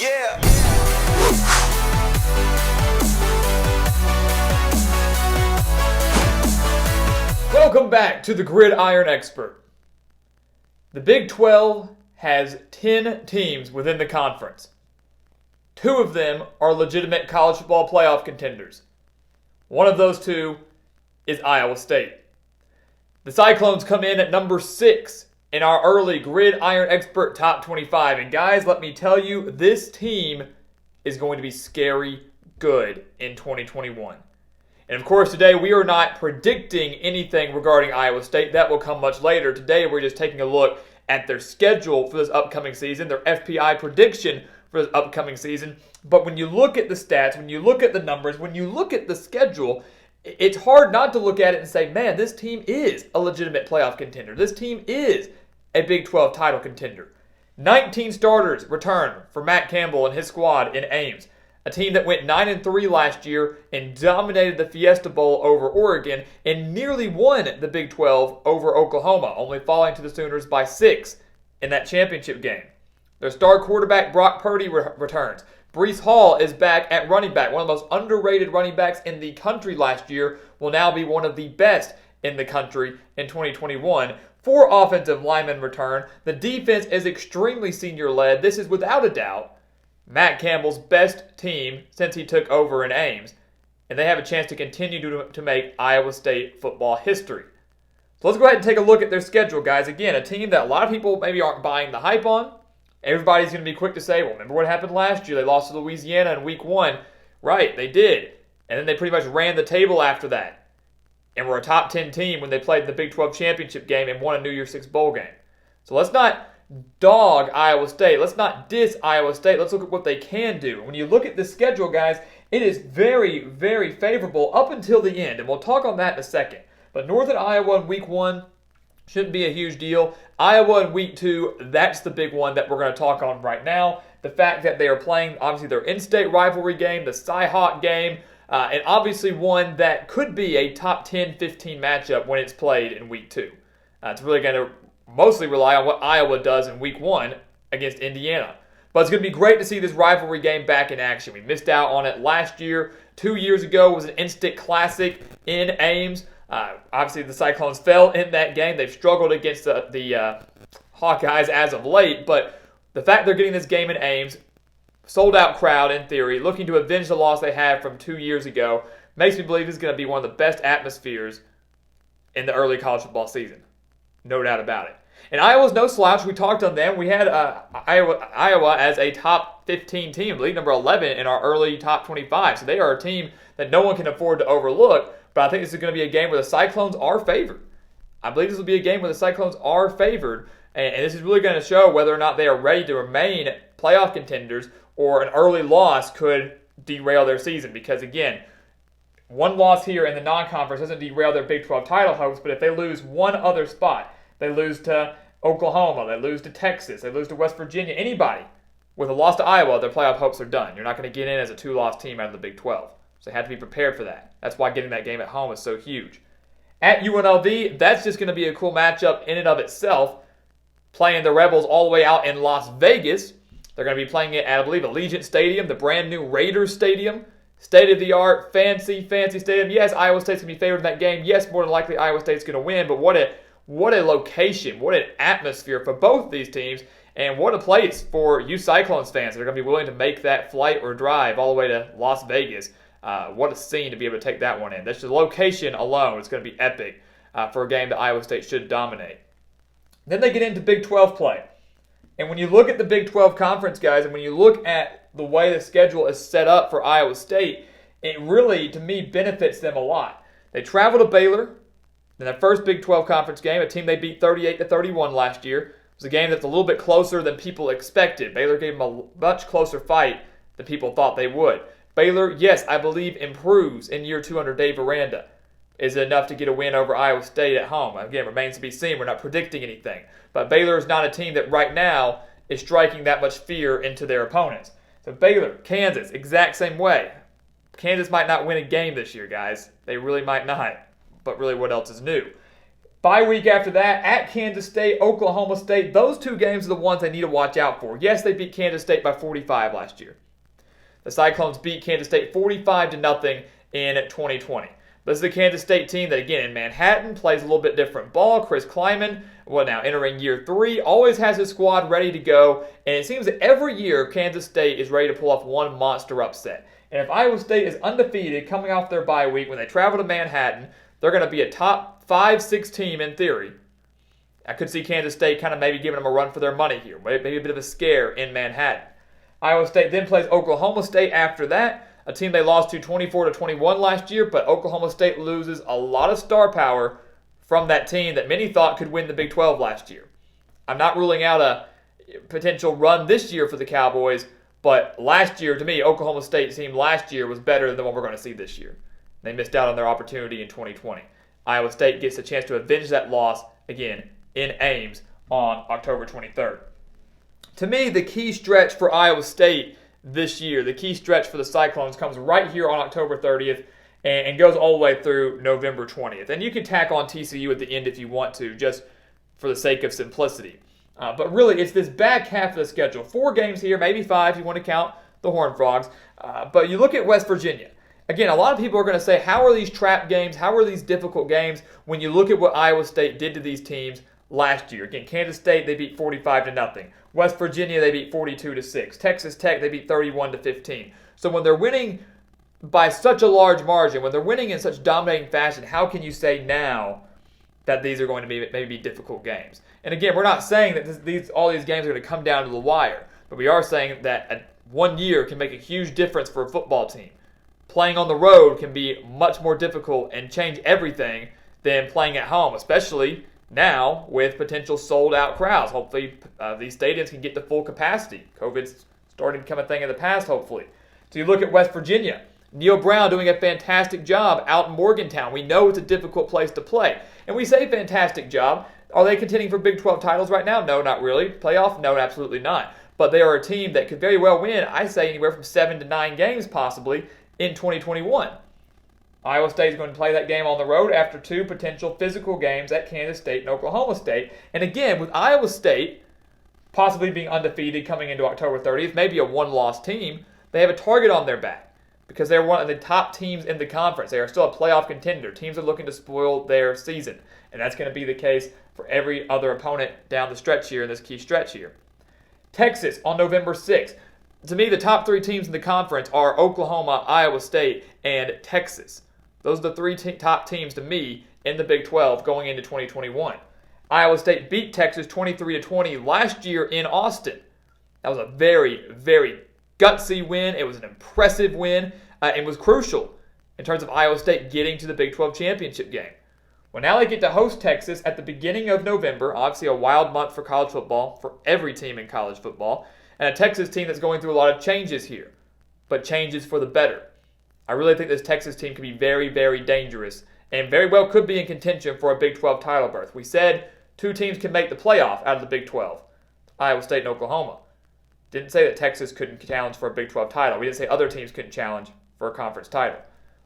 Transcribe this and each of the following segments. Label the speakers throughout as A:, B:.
A: Yeah.
B: Welcome back to the Gridiron Expert. The Big 12 has 10 teams within the conference. 2 of them are legitimate college football playoff contenders. One of those 2 is Iowa State. The Cyclones come in at number 6 in our early Gridiron Expert Top 25. And guys, let me tell you, this team is going to be scary good in 2021. And of course, today we are not predicting anything regarding Iowa State. That will come much later. Today we're just taking a look at their schedule for this upcoming season, their FPI prediction for this upcoming season. But when you look at the stats, when you look at the numbers, when you look at the schedule, it's hard not to look at it and say, man, this team is a legitimate playoff contender. This team is a Big 12 title contender. 19 starters return for Matt Campbell and his squad in Ames. A team that went 9-3 last year and dominated the Fiesta Bowl over Oregon and nearly won the Big 12 over Oklahoma, only falling to the Sooners by 6 in that championship game. Their star quarterback Brock Purdy returns. Breece Hall is back at running back. One of the most underrated running backs in the country last year will now be one of the best in the country in 2021. 4 offensive linemen return. The defense is extremely senior-led. This is without a doubt Matt Campbell's best team since he took over in Ames. And they have a chance to continue to make Iowa State football history. So let's go ahead and take a look at their schedule, guys. Again, a team that a lot of people maybe aren't buying the hype on. Everybody's going to be quick to say, well, remember what happened last year? They lost to Louisiana in week 1. Right, they did. And then they pretty much ran the table after that. And were a top 10 team when they played in the Big 12 championship game and won a New Year's Six bowl game. So let's not dog Iowa State. Let's not diss Iowa State. Let's look at what they can do. When you look at this schedule, guys, it is very, very favorable up until the end. And we'll talk on that in a second. But Northern Iowa in week 1 shouldn't be a huge deal. Iowa in week 2, that's the big one that we're going to talk on right now. The fact that they are playing, obviously, their in-state rivalry game, the Cy-Hawk game, and obviously one that could be a top 10, 15 matchup when it's played in week 2. It's really going to mostly rely on what Iowa does in week 1 against Indiana. But it's going to be great to see this rivalry game back in action. We missed out on it last year. 2 years ago was an instant classic in Ames. Obviously, the Cyclones fell in that game. They've struggled against the Hawkeyes as of late. But the fact they're getting this game in Ames, sold-out crowd in theory, looking to avenge the loss they had from 2 years ago, makes me believe this is going to be one of the best atmospheres in the early college football season. No doubt about it. And Iowa's no slouch. We talked on them. We had Iowa as a top 15 team, league number 11 in our early top 25. So they are a team that no one can afford to overlook. But I think this is going to be a game where the Cyclones are favored. I believe this will be a game where the Cyclones are favored. And this is really going to show whether or not they are ready to remain playoff contenders or an early loss could derail their season. Because, again, one loss here in the non-conference doesn't derail their Big 12 title hopes. But if they lose one other spot, they lose to Oklahoma, they lose to Texas, they lose to West Virginia, anybody with a loss to Iowa, their playoff hopes are done. You're not going to get in as a 2-loss team out of the Big 12. So they have to be prepared for that. That's why getting that game at home is so huge. At UNLV, that's just going to be a cool matchup in and of itself. Playing the Rebels all the way out in Las Vegas. They're going to be playing it at, I believe, Allegiant Stadium, the brand new Raiders Stadium. State-of-the-art, fancy stadium. Yes, Iowa State's going to be favored in that game. Yes, more than likely Iowa State's going to win. But what a location, what an atmosphere for both these teams. And what a place for you Cyclones fans that are going to be willing to make that flight or drive all the way to Las Vegas. What a scene to be able to take that one in. That's the location alone. It's going to be epic for a game that Iowa State should dominate. Then they get into Big 12 play. And when you look at the Big 12 conference, guys, and when you look at the way the schedule is set up for Iowa State, it really, to me, benefits them a lot. They travel to Baylor in their first Big 12 conference game, a team they beat 38-31 last year. It was a game that's a little bit closer than people expected. Baylor gave them a much closer fight than people thought they would. Baylor, yes, I believe improves in year 2 under Dave Aranda. Is it enough to get a win over Iowa State at home? Again, remains to be seen. We're not predicting anything. But Baylor is not a team that right now is striking that much fear into their opponents. So Baylor, Kansas, exact same way. Kansas might not win a game this year, guys. They really might not. But really, what else is new? Bye week after that, at Kansas State, Oklahoma State. Those two games are the ones they need to watch out for. Yes, they beat Kansas State by 45 last year. The Cyclones beat Kansas State 45-0 in 2020. This is the Kansas State team that, again, in Manhattan, plays a little bit different ball. Chris Kleiman, now entering year 3, always has his squad ready to go. And it seems that every year, Kansas State is ready to pull off one monster upset. And if Iowa State is undefeated coming off their bye week, when they travel to Manhattan, they're going to be a top 5-6 team in theory. I could see Kansas State kind of maybe giving them a run for their money here. Maybe a bit of a scare in Manhattan. Iowa State then plays Oklahoma State after that, a team they lost to 24-21 last year, but Oklahoma State loses a lot of star power from that team that many thought could win the Big 12 last year. I'm not ruling out a potential run this year for the Cowboys, but last year, to me, Oklahoma State team last year was better than the one we're going to see this year. They missed out on their opportunity in 2020. Iowa State gets a chance to avenge that loss, again, in Ames on October 23rd. To me, the key stretch for Iowa State this year, the key stretch for the Cyclones, comes right here on October 30th and goes all the way through November 20th. And you can tack on TCU at the end if you want to, just for the sake of simplicity. But really, it's this back half of the schedule. 4 games here, maybe 5 if you want to count the Horned Frogs. But you look at West Virginia. Again, a lot of people are going to say, how are these trap games? How are these difficult games when you look at what Iowa State did to these teams last year? Again, Kansas State, they beat 45-0. West Virginia, they beat 42-6. Texas Tech, they beat 31-15. So when they're winning by such a large margin, when they're winning in such dominating fashion, how can you say now that these are going to be maybe difficult games? And again, we're not saying that all these games are going to come down to the wire, but we are saying that 1 year can make a huge difference for a football team. Playing on the road can be much more difficult and change everything than playing at home, especially now with potential sold-out crowds. Hopefully, these stadiums can get to full capacity. COVID's starting to become a thing of the past, hopefully. So you look at West Virginia. Neil Brown doing a fantastic job out in Morgantown. We know it's a difficult place to play. And we say fantastic job. Are they contending for Big 12 titles right now? No, not really. Playoff? No, absolutely not. But they are a team that could very well win, I say, anywhere from 7 to 9 games possibly in 2021. Iowa State is going to play that game on the road after 2 potential physical games at Kansas State and Oklahoma State. And again, with Iowa State possibly being undefeated coming into October 30th, maybe a one-loss team, they have a target on their back because they're one of the top teams in the conference. They are still a playoff contender. Teams are looking to spoil their season. And that's going to be the case for every other opponent down the stretch here in this key stretch here. Texas on November 6th. To me, the top 3 teams in the conference are Oklahoma, Iowa State, and Texas. Those are the 3 top teams to me in the Big 12 going into 2021. Iowa State beat Texas 23-20 last year in Austin. That was a very, very gutsy win. It was an impressive win and was crucial in terms of Iowa State getting to the Big 12 championship game. Well, now they get to host Texas at the beginning of November. Obviously a wild month for college football, for every team in college football. And a Texas team that's going through a lot of changes here, but changes for the better. I really think this Texas team can be very, very dangerous and very well could be in contention for a Big 12 title berth. We said 2 teams can make the playoff out of the Big 12, Iowa State and Oklahoma. Didn't say that Texas couldn't challenge for a Big 12 title. We didn't say other teams couldn't challenge for a conference title.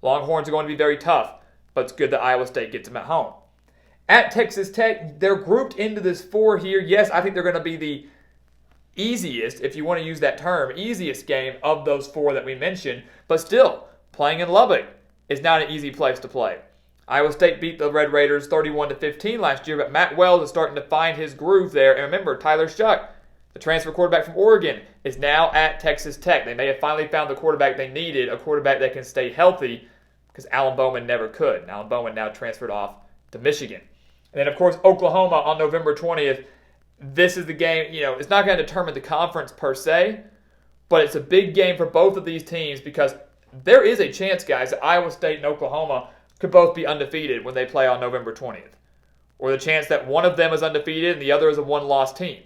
B: Longhorns are going to be very tough, but it's good that Iowa State gets them at home. At Texas Tech, they're grouped into this 4 here. Yes, I think they're going to be the easiest, if you want to use that term, easiest game of those 4 that we mentioned, but still, playing in Lubbock is not an easy place to play. Iowa State beat the Red Raiders 31-15 last year, but Matt Wells is starting to find his groove there. And remember, Tyler Shuck, the transfer quarterback from Oregon, is now at Texas Tech. They may have finally found the quarterback they needed, a quarterback that can stay healthy, because Alan Bowman never could. And Alan Bowman now transferred off to Michigan. And then, of course, Oklahoma on November 20th. This is the game, it's not going to determine the conference per se, but it's a big game for both of these teams because there is a chance, guys, that Iowa State and Oklahoma could both be undefeated when they play on November 20th. Or the chance that one of them is undefeated and the other is a one-loss team.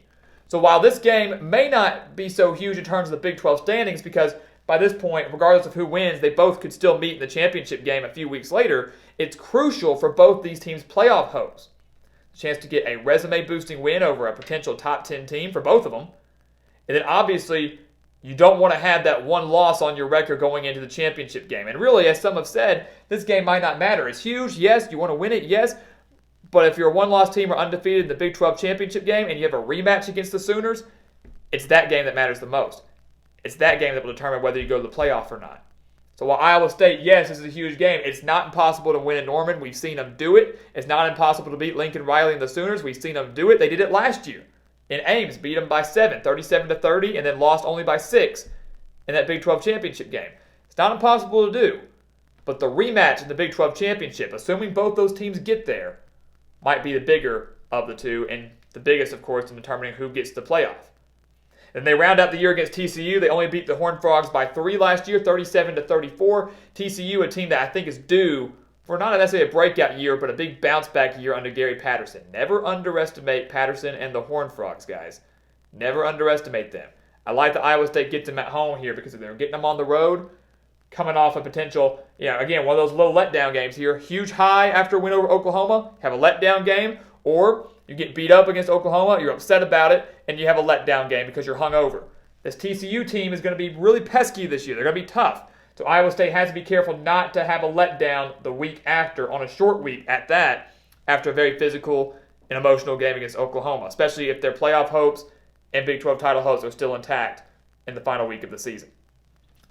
B: So while this game may not be so huge in terms of the Big 12 standings, because by this point, regardless of who wins, they both could still meet in the championship game a few weeks later, it's crucial for both these teams' playoff hopes. A chance to get a resume-boosting win over a potential top 10 team for both of them. And then obviously, you don't want to have that one loss on your record going into the championship game. And really, as some have said, this game might not matter. It's huge, yes. You want to win it, yes. But if you're a one-loss team or undefeated in the Big 12 championship game and you have a rematch against the Sooners, it's that game that matters the most. It's that game that will determine whether you go to the playoff or not. So while Iowa State, yes, this is a huge game, it's not impossible to win in Norman. We've seen them do it. It's not impossible to beat Lincoln Riley and the Sooners. We've seen them do it. They did it last year in Ames, beat them by 7, 37-30, and then lost only by 6 in that Big 12 championship game. It's not impossible to do. But the rematch in the Big 12 championship, assuming both those teams get there, might be the bigger of the two, and the biggest, of course, in determining who gets the playoff. Then they round out the year against TCU. They only beat the Horned Frogs by 3 last year, 37-34. TCU, a team that I think is due for not necessarily a breakout year, but a big bounce-back year under Gary Patterson. Never underestimate Patterson and the Horned Frogs, guys. Never underestimate them. I like that Iowa State gets them at home here because if they're getting them on the road, coming off a potential, again, one of those little letdown games here. Huge high after a win over Oklahoma, have a letdown game, or you get beat up against Oklahoma, you're upset about it, and you have a letdown game because you're hungover. This TCU team is going to be really pesky this year. They're going to be tough. So Iowa State has to be careful not to have a letdown the week after, on a short week at that, after a very physical and emotional game against Oklahoma, especially if their playoff hopes and Big 12 title hopes are still intact in the final week of the season.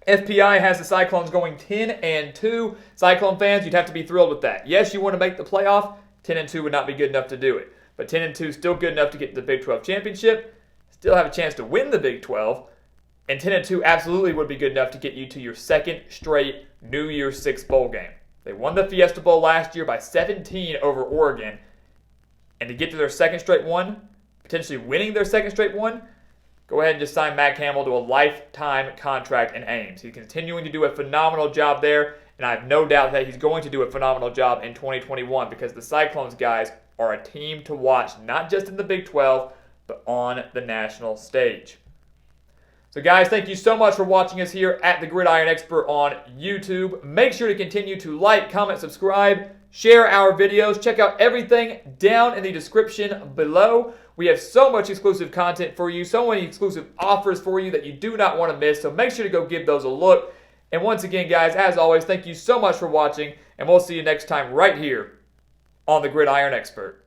B: FPI has the Cyclones going 10-2. Cyclone fans, you'd have to be thrilled with that. Yes, you want to make the playoff. 10-2 would not be good enough to do it. But 10-2 is still good enough to get to the Big 12 championship, still have a chance to win the Big 12, and 10-2 absolutely would be good enough to get you to your second straight New Year's Six bowl game. They won the Fiesta Bowl last year by 17 over Oregon, and to get to their second straight one, potentially winning their second straight one, go ahead and just sign Matt Campbell to a lifetime contract in Ames. He's continuing to do a phenomenal job there, and I have no doubt that he's going to do a phenomenal job in 2021 because the Cyclones guys are a team to watch, not just in the Big 12, but on the national stage. So guys, thank you so much for watching us here at the Gridiron Expert on YouTube. Make sure to continue to like, comment, subscribe, share our videos. Check out everything down in the description below. We have so much exclusive content for you, so many exclusive offers for you that you do not want to miss. So make sure to go give those a look. And once again, guys, as always, thank you so much for watching, and we'll see you next time right here on the Gridiron Expert.